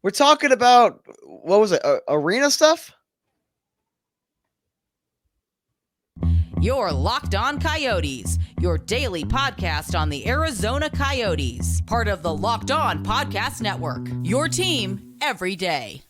We're talking about, what was it, arena stuff? You're Locked On Coyotes, your daily podcast on the Arizona Coyotes, part of the Locked On Podcast Network. Your team every day.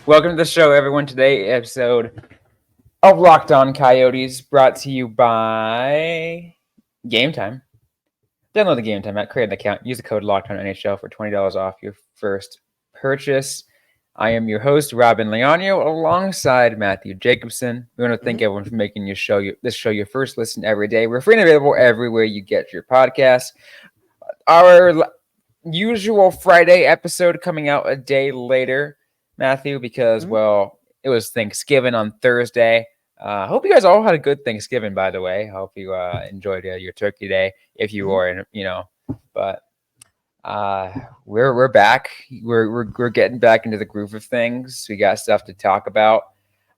Welcome to the show, everyone. Today, episode of Locked On Coyotes, brought to you by Game Time. Download the Game Time app, create an account, use the code Locked On NHL for $20 off your first purchase. I am your host, Robin Leonio, alongside Matthew Jacobson. We want to thank everyone for making this show your first listen every day. We're free and available everywhere you get your podcasts. Our usual Friday episode coming out a day later, Matthew, because, well, it was Thanksgiving on Thursday. Hope you guys all had a good Thanksgiving, by the way. Hope you enjoyed your turkey day, if you were, but we're back. We're getting back into the groove of things. We got stuff to talk about.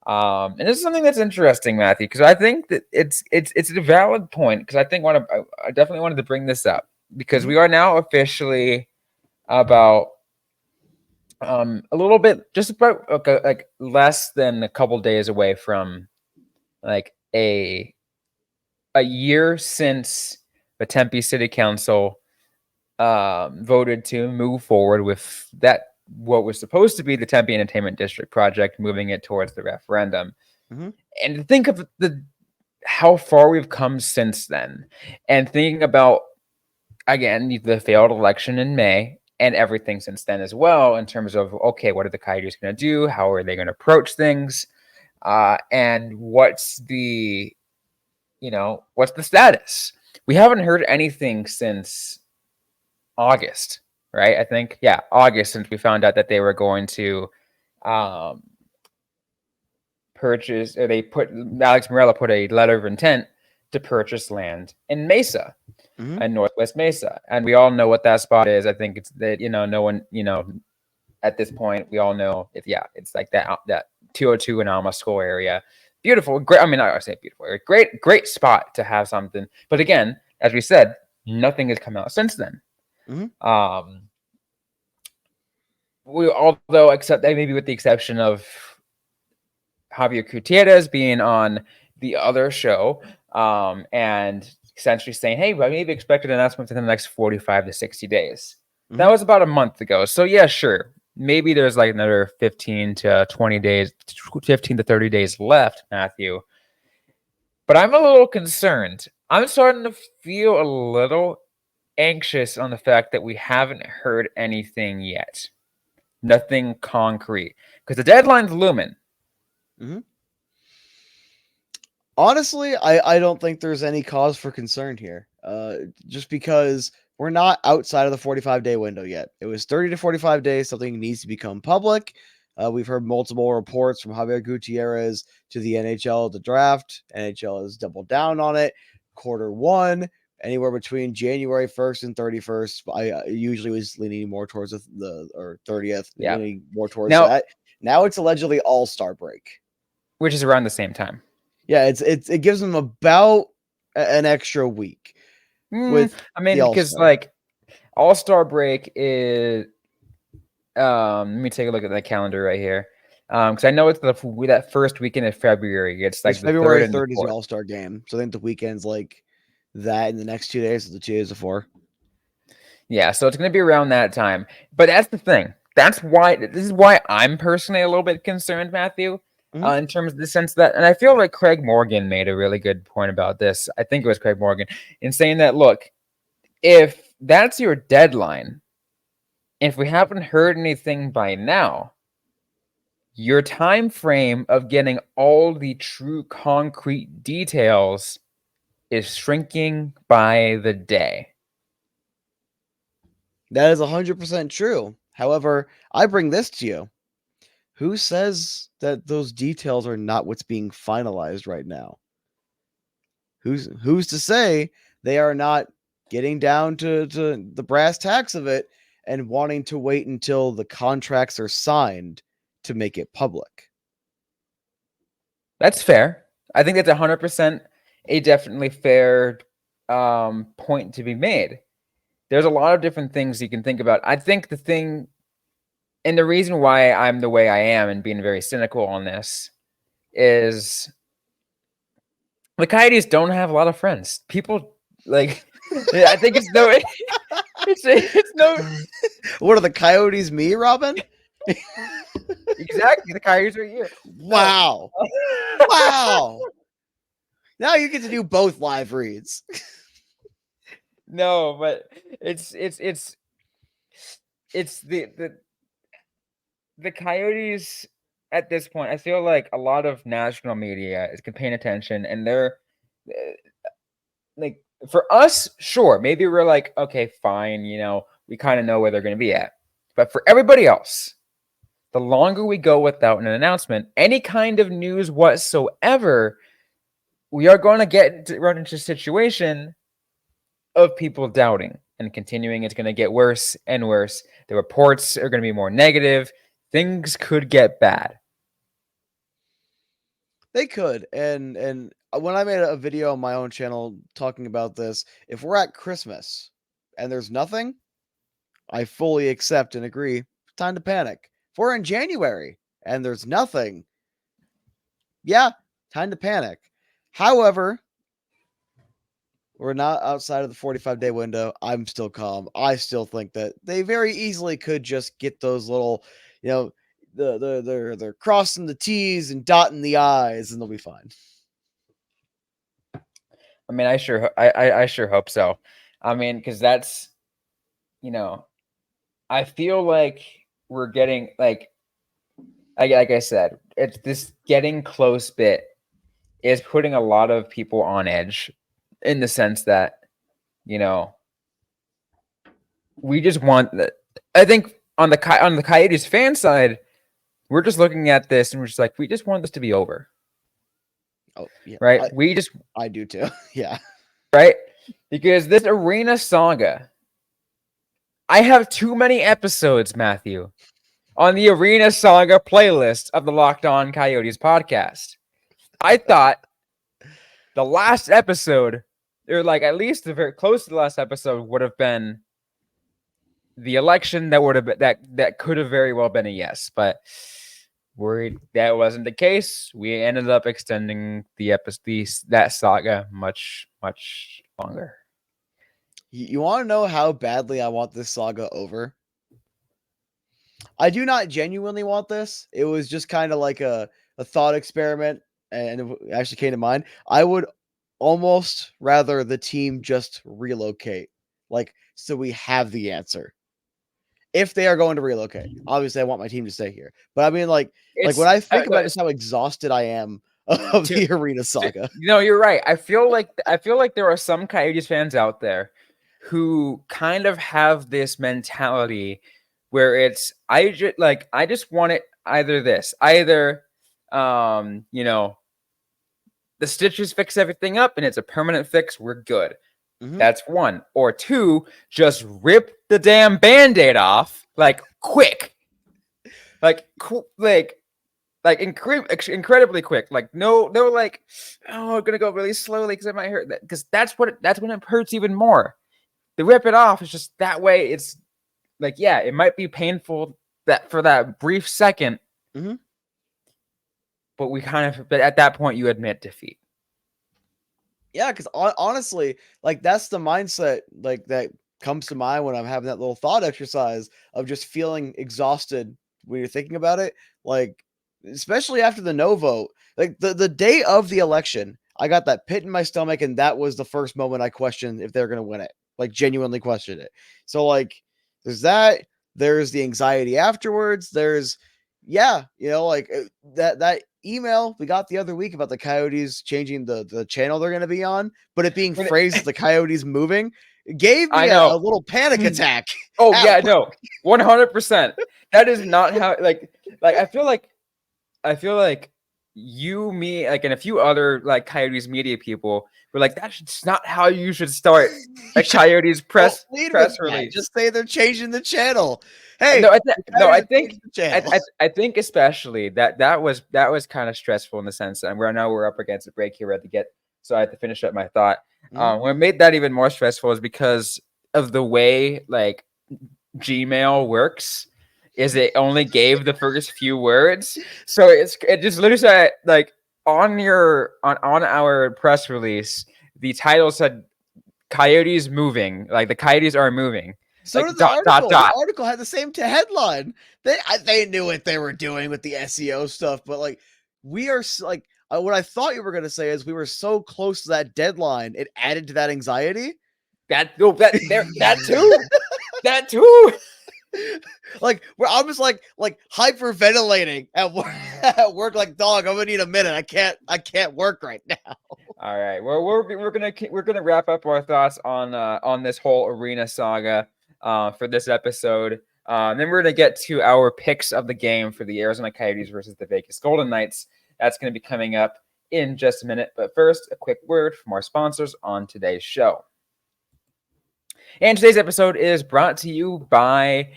And this is something that's interesting, Matthew, because I think that it's a valid point, because I definitely wanted to bring this up, because we are now officially about a little bit, just about like less than a couple days away from like a year since the Tempe City Council voted to move forward with what was supposed to be the Tempe Entertainment District project, moving it towards the referendum. And to think of how far we've come since then, and thinking about, again, the failed election in May and everything since then as well, in terms of, okay, what are the Coyotes going to do? How are they going to approach things? And what's the status? We haven't heard anything since August, right? I think, yeah, August, since we found out that they were going to purchase, or Alex Morella put a letter of intent to purchase land in Mesa. And Northwest Mesa, and we all know what that spot is. I think it's that, no one, at this point, we all know it's like that 202 in Alma School area. Beautiful, great. I mean, I say beautiful area. Great spot to have something. But again, as we said, nothing has come out since then. Although, except maybe with the exception of Javier Gutierrez being on the other show, and essentially saying, hey, I maybe expected an announcement within the next 45 to 60 days. That was about a month ago. So yeah, sure. Maybe there's like another 15 to 20 days, 15 to 30 days left, Matthew. But I'm a little concerned. I'm starting to feel a little anxious on the fact that we haven't heard anything yet. Nothing concrete. Because the deadline's looming. Honestly, I don't think there's any cause for concern here. Just because we're not outside of the 45-day window yet. It was 30 to 45 days. Something needs to become public. We've heard multiple reports from Javier Gutierrez to the NHL, the draft. NHL has doubled down on it. Quarter one, anywhere between January 1st and 31st. I usually was leaning more towards the 30th. Yeah. Leaning more towards that. Now it's allegedly All-Star break, which is around the same time. Yeah, it gives them about an extra week. Because like All-Star break is, let me take a look at the calendar right here. Because I know it's that first weekend of February. It's like February 3rd is the All-Star game. So I think the weekend's like that, in the next 2 days, the 2 days before. Yeah, so it's going to be around that time. But that's the thing. This is why I'm personally a little bit concerned, Matthew. In terms of the sense that, and I feel like Craig Morgan made a really good point about this. I think it was Craig Morgan in saying that, look, if that's your deadline, if we haven't heard anything by now, your time frame of getting all the true concrete details is shrinking by the day. That is 100% true. However, I bring this to you. Who says that those details are not what's being finalized right now? Who's to say they are not getting down to the brass tacks of it and wanting to wait until the contracts are signed to make it public. That's fair. I think that's 100% a definitely fair point to be made. There's a lot of different things you can think about. I think the thing, and the reason why I'm the way I am and being very cynical on this is the Coyotes don't have a lot of friends. People like, I think it's no, it's no. What are the Coyotes, me, Robin? Exactly, the Coyotes are you. Wow. Wow. Now you get to do both live reads. No, but it's the Coyotes at this point. I feel like a lot of national media is paying attention, and they're like, for us, sure, maybe we're like, okay, fine, we kind of know where they're going to be at. But for everybody else, the longer we go without an announcement, any kind of news whatsoever, we are going to run into a situation of people doubting and continuing. It's going to get worse and worse. The reports are going to be more negative. Things could get bad. They could. And when I made a video on my own channel talking about this, if we're at Christmas and there's nothing, I fully accept and agree. Time to panic. If we're in January and there's nothing, yeah, time to panic. However, we're not outside of the 45-day window. I'm still calm. I still think that they very easily could just get those little, they're crossing the T's and dotting the I's, and they'll be fine. I mean, I sure hope so. I mean, because that's, I feel like we're getting like I said, it's this getting close bit is putting a lot of people on edge, in the sense that, we just want that. I think on the Coyotes fan side, we're just looking at this and we're just like, we just want this to be over. Oh, yeah. Right? I do too. Yeah. Right? Because this arena saga, I have too many episodes, Matthew, on the arena saga playlist of the Locked On Coyotes podcast. I thought the last episode, or like at least the very close to the last episode, would have been the election. That would have been that could have very well been a yes, but worried that wasn't the case. We ended up extending the that saga much longer. You want to know how badly I want this saga over? I do not genuinely want this. It was just kind of like a thought experiment, and it actually came to mind. I would almost rather the team just relocate, like, so we have the answer. If they are going to relocate, obviously I want my team to stay here. But I mean, like when I think about just how exhausted I am of the arena saga. No, you're right. I feel like there are some Coyotes fans out there who kind of have this mentality where it's I just want it either the stitches fix everything up and it's a permanent fix, we're good. Mm-hmm. That's one. Or two, just rip the damn Band-Aid off, like, quick. Incredibly quick. Like, no, like, oh, I'm gonna go really slowly because it might hurt. Because that's when it hurts even more. The rip it off is just that way. It's like, yeah, it might be painful for that brief second, mm-hmm. but at that point you admit defeat. Yeah, because honestly, like, that's the mindset like that comes to mind when I'm having that little thought exercise of just feeling exhausted when you're thinking about it. Like, especially after the no vote, like the day of the election, I got that pit in my stomach, and that was the first moment I questioned if they're going to win it. Like, genuinely questioned it. So, like, there's that. There's the anxiety afterwards. There's, like that email we got the other week about the Coyotes changing the channel they're going to be on, but it being phrased as the Coyotes moving, gave me a little panic attack. Oh yeah, no, 100%. That is not how. Like I feel like you, me, like, and a few other like Coyotes media people were like, that's not how you should start a Coyotes Don't press lead with that. release. Just say they're changing the channel. Hey, No, the Coyotes are changing the I, channel. I think especially that was kind of stressful in the sense that we're up against a break here. We had to get, so I had to finish up my thought. What made that even more stressful is because of the way like Gmail works. Is it only gave the first few words, so it just literally said like on our press release, the title said "Coyotes moving," like the Coyotes are moving. So Like did the article. dot. The article had the same headline. They knew what they were doing with the SEO stuff, but like we are like what I thought you were going to say is we were so close to that deadline, it added to that anxiety. That too. That too. Like where I'm just like hyperventilating at work, like dog. I'm gonna need a minute. I can't work right now. All right. Well, we're gonna wrap up our thoughts on this whole arena saga for this episode. Then we're gonna get to our picks of the game for the Arizona Coyotes versus the Vegas Golden Knights. That's gonna be coming up in just a minute. But first, a quick word from our sponsors on today's show. And today's episode is brought to you by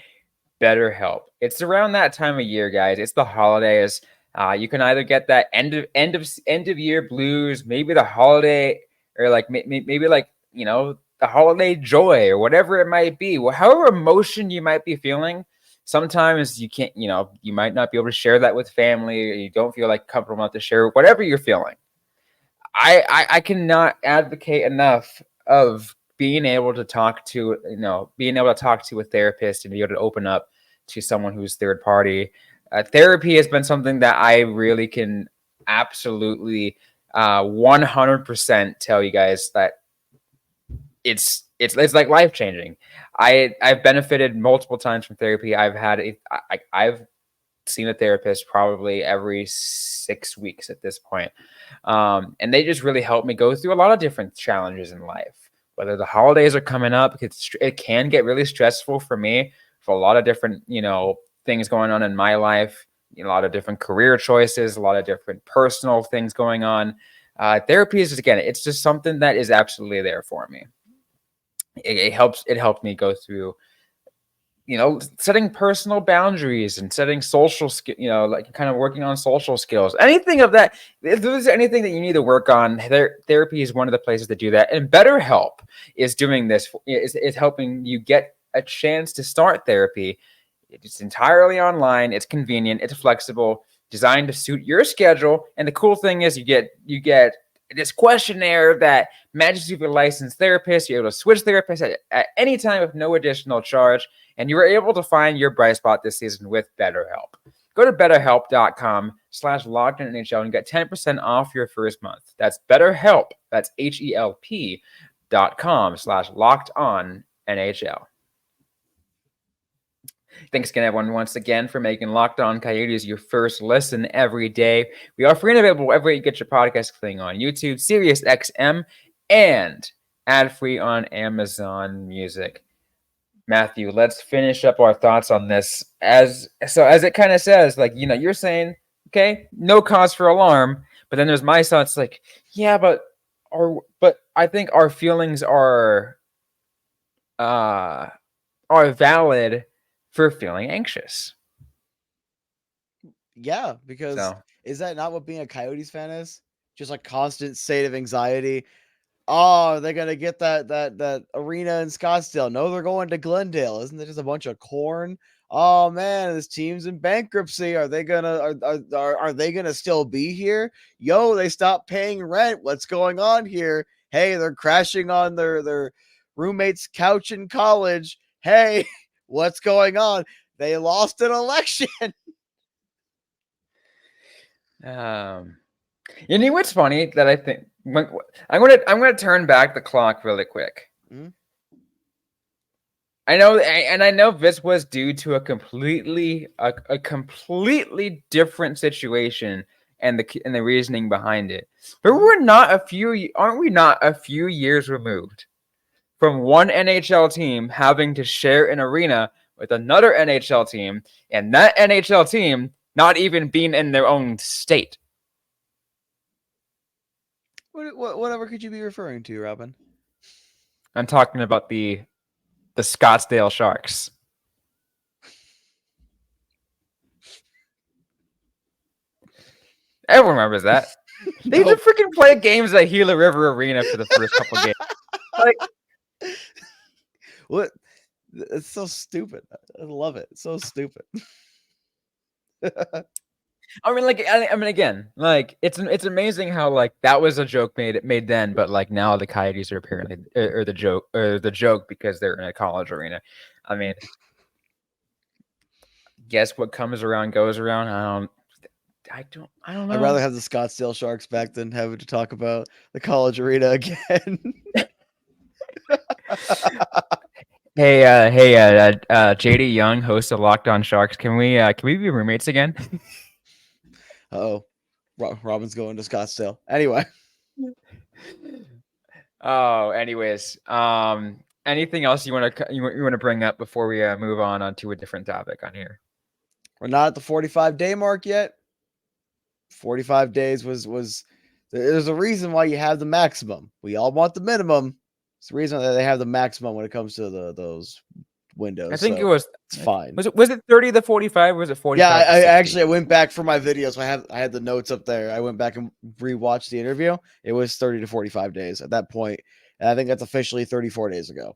BetterHelp. It's around that time of year, guys. It's the holidays. You can either get that end of year blues, maybe the holiday, or like maybe like the holiday joy or whatever it might be. However emotion you might be feeling, sometimes you can't. You might not be able to share that with family, or you don't feel like comfortable enough to share whatever you're feeling. I cannot advocate enough of being able to talk to a therapist and be able to open up to someone who's third party. Therapy has been something that I really can absolutely 100% tell you guys that it's like life changing. I've benefited multiple times from therapy. I've seen a therapist probably every 6 weeks at this point, and they just really helped me go through a lot of different challenges in life. Whether the holidays are coming up, it can get really stressful for me for a lot of different, things going on in my life, a lot of different career choices, a lot of different personal things going on. Therapy is just, again, it's just something that is absolutely there for me. It helped me go through, setting personal boundaries and setting social skill, like kind of working on social skills, anything of that. If there's anything that you need to work on, therapy is one of the places to do that. And BetterHelp is doing this, is helping you get a chance to start therapy. It's entirely online. It's convenient. It's flexible, designed to suit your schedule. And the cool thing is you get this questionnaire that matches you with a licensed therapist. You're able to switch therapists at any time with no additional charge. And you were able to find your bright spot this season with BetterHelp. Go to betterhelp.com/LockedOnNHL and get 10% off your first month. That's BetterHelp. That's HELP.com/LockedOnNHL. Thanks again, everyone, once again for making Locked On Coyotes your first listen every day. We are free and available wherever you get your podcast thing on YouTube, SiriusXM, and ad-free on Amazon Music. Matthew, let's finish up our thoughts on this. As it kind of says, like, you're saying, okay, no cause for alarm, but then there's my thoughts like, yeah, but I think our feelings are valid for feeling anxious. Yeah, because is that not what being a Coyotes fan is? Just like constant state of anxiety. Oh, they're gonna get that arena in Scottsdale. No, they're going to Glendale. Isn't it just a bunch of corn? Oh man, this team's in bankruptcy. Are they gonna still be here? Yo, they stopped paying rent. What's going on here? Hey, they're crashing on their roommate's couch in college. Hey, what's going on? They lost an election. You know what's funny that I think I'm gonna turn back the clock really quick. Mm-hmm. I know this was due to a completely different situation and the reasoning behind it. But aren't we not a few years removed from one NHL team having to share an arena with another NHL team, and that NHL team not even being in their own state? Whatever could you be referring to, Robin? I'm talking about the Scottsdale Sharks. Everyone remembers that. They used to Nope. freaking play games at Gila River Arena for the first couple games. Like, What? It's so stupid. I love it. It's so stupid. I mean, again, like it's amazing how like that was a joke made then, but like now the Coyotes are apparently or the joke because they're in a college arena. I mean, guess what comes around goes around. I don't I'd rather know. have the Scottsdale Sharks back than having to talk about the college arena again. JD Young, host of Locked On Sharks. Can we be roommates again? Oh, Robin's going to Scottsdale. Anyway. Oh, anyways, anything else you want to bring up before we move on to a different topic on here? We're not at the 45-day mark yet. 45 days was there's a reason why you have the maximum. We all want the minimum. It's the reason that they have the maximum when it comes to those windows. I think so it was it's fine. Was it 30 to 45 or was it 45 Yeah, to I 60? actually I went back for my videos. So I had the notes up there. I went back and rewatched the interview. It was 30 to 45 days at that point. And I think that's officially 34 days ago.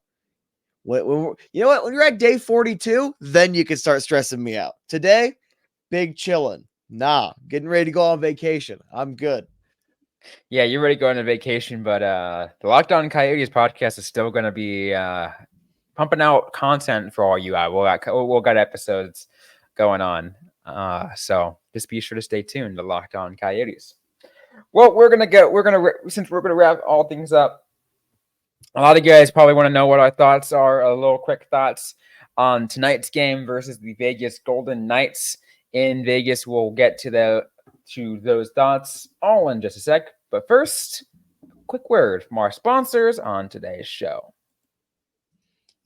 You know what? When you're at day 42, then you can start stressing me out. Today, big chillin'. Nah, getting ready to go on vacation. I'm good. Yeah, you're ready to go on a vacation, but the Locked On Coyotes podcast is still going to be pumping out content for all you. We'll got episodes going on. So just be sure to stay tuned to Locked On Coyotes. Well, since we're gonna wrap all things up. A lot of you guys probably want to know what our thoughts are. A little quick thoughts on tonight's game versus the Vegas Golden Knights in Vegas. We'll get to those thoughts all in just a sec. But first, quick word from our sponsors on today's show.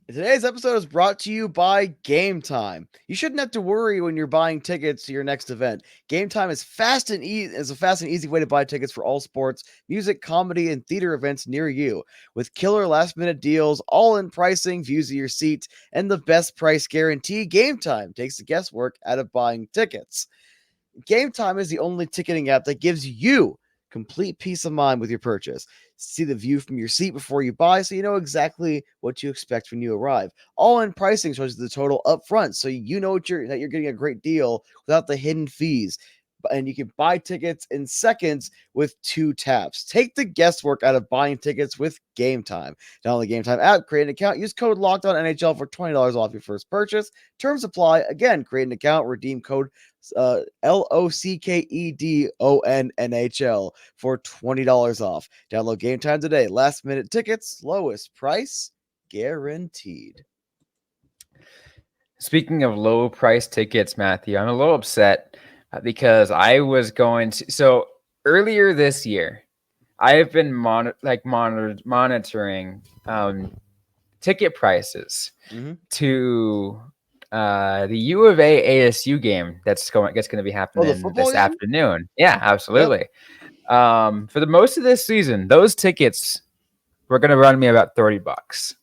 Today's episode is brought to you by Game Time. You shouldn't have to worry when you're buying tickets to your next event. Game Time is a fast and easy way to buy tickets for all sports, music, comedy, and theater events near you. With killer last-minute deals, all-in pricing, views of your seat, and the best price guarantee, Game Time takes the guesswork out of buying tickets. Game Time is the only ticketing app that gives you complete peace of mind with your purchase. See the view from your seat before you buy, so you know exactly what to expect when you arrive. All-in pricing shows you the total up front, so you know that you're getting a great deal without the hidden fees. And you can buy tickets in seconds with 2 taps. Take the guesswork out of buying tickets with Game Time. Download the Game Time app, create an account, use code LOCKEDONNHL for $20 off your first purchase. Terms apply. Again, create an account, redeem code LOCKEDONNHL for $20 off. Download Game Time today. Last minute tickets, lowest price guaranteed. Speaking of low price tickets, Matthew, I'm a little upset because I was going to. So earlier this year, I have been monitoring ticket prices to the U of A ASU game that's going to be happening this afternoon. Yeah, absolutely. Yep. For the most of this season, those tickets were going to run me about $30.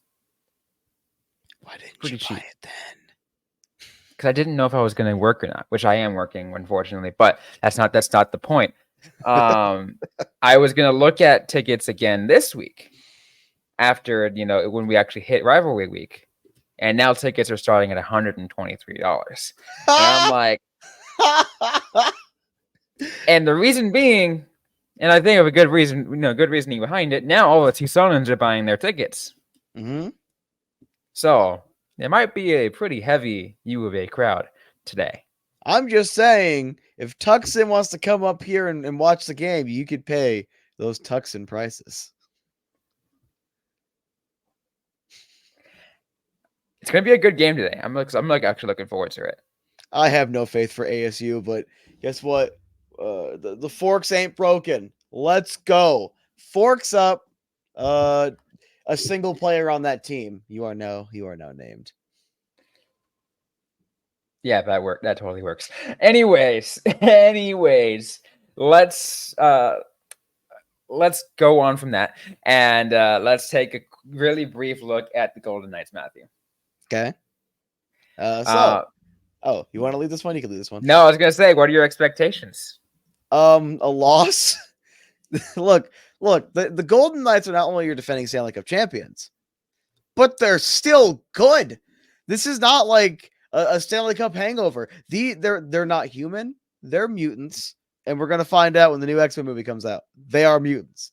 Why didn't you buy it then? Because I didn't know if I was going to work or not, which I am working, unfortunately. But that's not the point. I was going to look at tickets again this week after, when we actually hit rivalry week. And now tickets are starting at $123. And I'm like, and the reason being, and I think of a good reason, good reasoning behind it. Now all the Tucsonans are buying their tickets. Mm-hmm. So there might be a pretty heavy U of A crowd today. I'm just saying, if Tucson wants to come up here and watch the game, you could pay those Tucson prices. It's going to be a good game today. I'm actually looking forward to it. I have no faith for ASU, but guess what? The forks ain't broken. Let's go. Forks up. A single player on that team. You are now named. Yeah, that totally works. Anyways, let's let's go on from that, and let's take a really brief look at the Golden Knights, Matthew. Okay. You want to lead this one? You can lead this one. No, I was gonna say, what are your expectations? A loss. look, the Golden Knights are not only your defending Stanley Cup champions, but they're still good. This is not like a Stanley Cup hangover. They're not human. They're mutants, and we're gonna find out when the new X-Men movie comes out. They are mutants.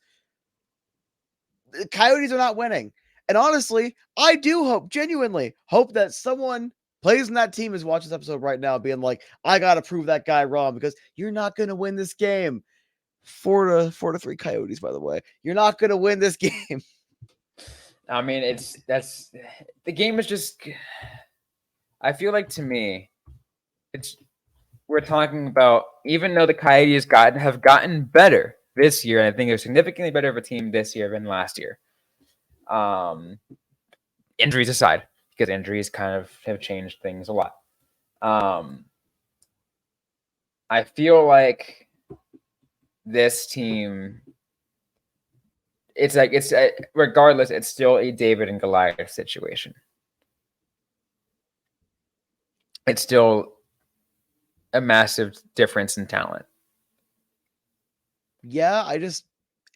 The Coyotes are not winning, and honestly, I do genuinely hope that someone plays in that team is watching this episode right now, being like, "I gotta prove that guy wrong because you're not gonna win this game." 4-3 Coyotes, by the way. You're not gonna win this game. I mean, that's the game is just. I feel like, to me, we're talking about, even though the Coyotes have gotten better this year, and I think they're significantly better of a team this year than last year. Injuries aside, because injuries kind of have changed things a lot. I feel like this team, regardless, it's still a David and Goliath situation. It's still a massive difference in talent. Yeah,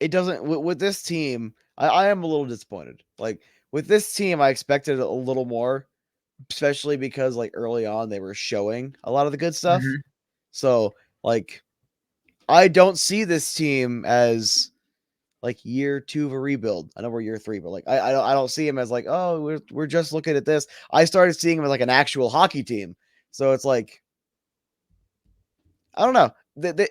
it doesn't with this team. I am a little disappointed. Like with this team, I expected a little more, especially because like early on they were showing a lot of the good stuff. Mm-hmm. So like, I don't see this team as like year 2 of a rebuild. I know we're year 3, but like I don't see him as like, oh, we're just looking at this. I started seeing him as like an actual hockey team. So it's like, I don't know.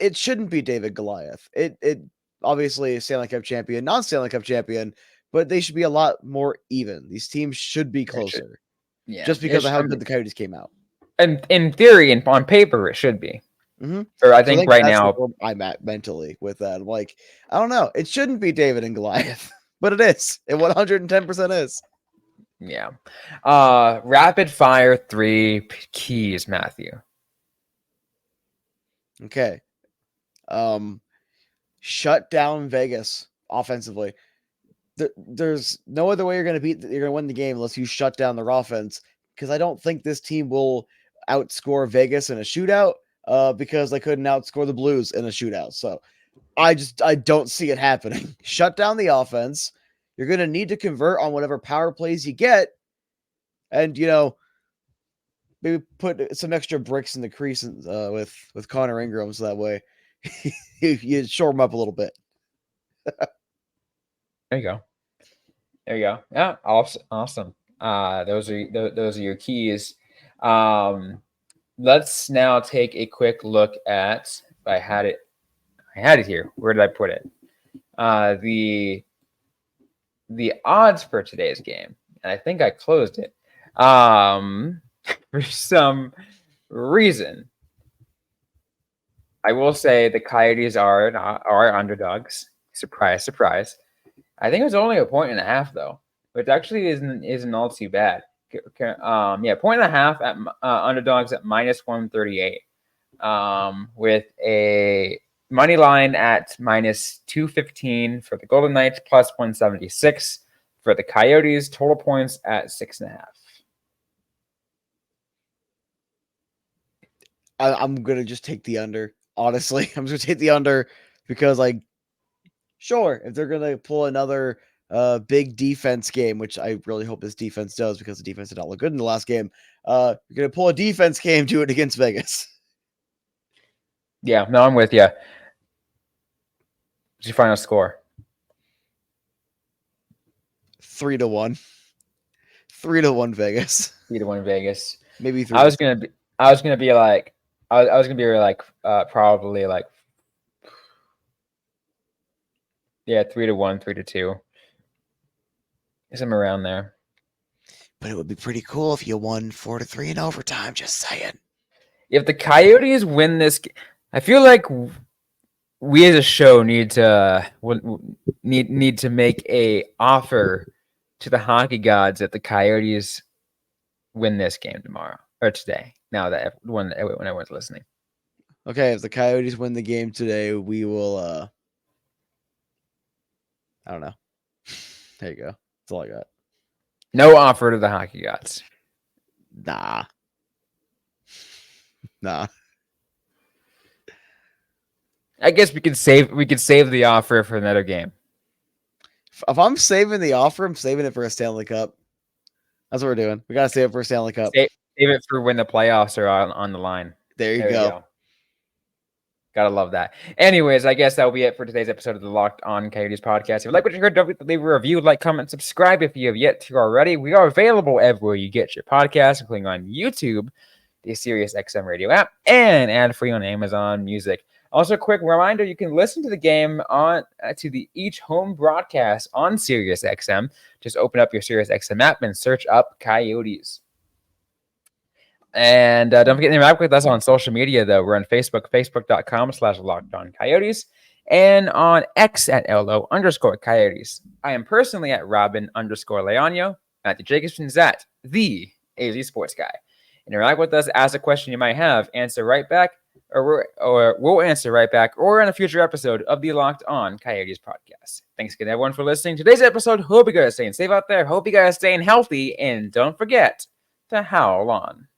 It shouldn't be David Goliath. It obviously Stanley Cup champion, non-Stanley Cup champion, but they should be a lot more even. These teams should be closer. Yeah, just because of how good the Coyotes came out. And in theory and on paper, it should be. Mm-hmm. Or I think right now I'm at mentally with that. I'm like, I don't know. It shouldn't be David and Goliath, but it is. It 110% is. Yeah. Rapid fire 3 keys, Matthew. Okay. Shut down Vegas offensively. There's no other way you're going to win the game unless you shut down their offense, because I don't think this team will outscore Vegas in a shootout, because they couldn't outscore the Blues in a shootout. So I don't see it happening. Shut down the offense. You're going to need to convert on whatever power plays you get, and maybe put some extra bricks in the crease with Connor Ingram, so that way you shore him up a little bit. There you go. Yeah, awesome. Those are your keys. Let's now take a quick look at. I had it here. Where did I put it? The odds for today's game, and I think I closed it. For some reason, I will say the Coyotes are underdogs. Surprise, surprise. I think it was only 1.5 though, which actually isn't all too bad. Point and a half at underdogs at -138, with a money line at -215 for the Golden Knights, +176 for the Coyotes. Total points at 6.5. I'm gonna just take the under. Honestly, I'm just gonna take the under because, like, sure, if they're gonna pull another big defense game, which I really hope this defense does because the defense did not look good in the last game, you're gonna pull a defense game, do it against Vegas. Yeah, no, I'm with you. What's your final score? 3-1. 3-1 Vegas. 3-1 Vegas. Maybe 3. I was gonna be like, probably like, yeah, 3-1, 3-2, somewhere around there. But it would be pretty cool if you won 4-3 in overtime. Just saying. If the Coyotes win this, I feel like we as a show need to make a offer to the hockey gods that the Coyotes win this game tomorrow or today. Now that when everyone's listening. Okay, if the Coyotes win the game today, we will I don't know. There you go. That's all I got. No offer to the Hockey Gods. Nah. I guess we could save the offer for another game. If I'm saving the offer, I'm saving it for a Stanley Cup. That's what we're doing. We gotta save it for a Stanley Cup. Save it for when the playoffs are on the line. There you go. Gotta love that. Anyways, I guess that'll be it for today's episode of the Locked On Coyotes podcast. If you like what you heard, don't forget to leave a review, like, comment, subscribe if you have yet to already. We are available everywhere you get your podcast, including on YouTube, the Sirius XM radio app, and ad-free on Amazon Music. Also, a quick reminder, you can listen to the game on to each home broadcast on Sirius XM. Just open up your Sirius XM app and search up Coyotes. And don't forget to interact with us on social media, though. We're on Facebook, facebook.com/LockedOnCoyotes, and on X at LO_Coyotes. I am personally at Robin_Leonio. Matthew Jacobson's at the AZ Sports Guy. Interact with us, ask a question you might have, answer right back, or we'll answer right back, or in a future episode of the Locked On Coyotes podcast. Thanks again, everyone, for listening to today's episode. Hope you guys are staying safe out there. Hope you guys are staying healthy, and don't forget to howl on.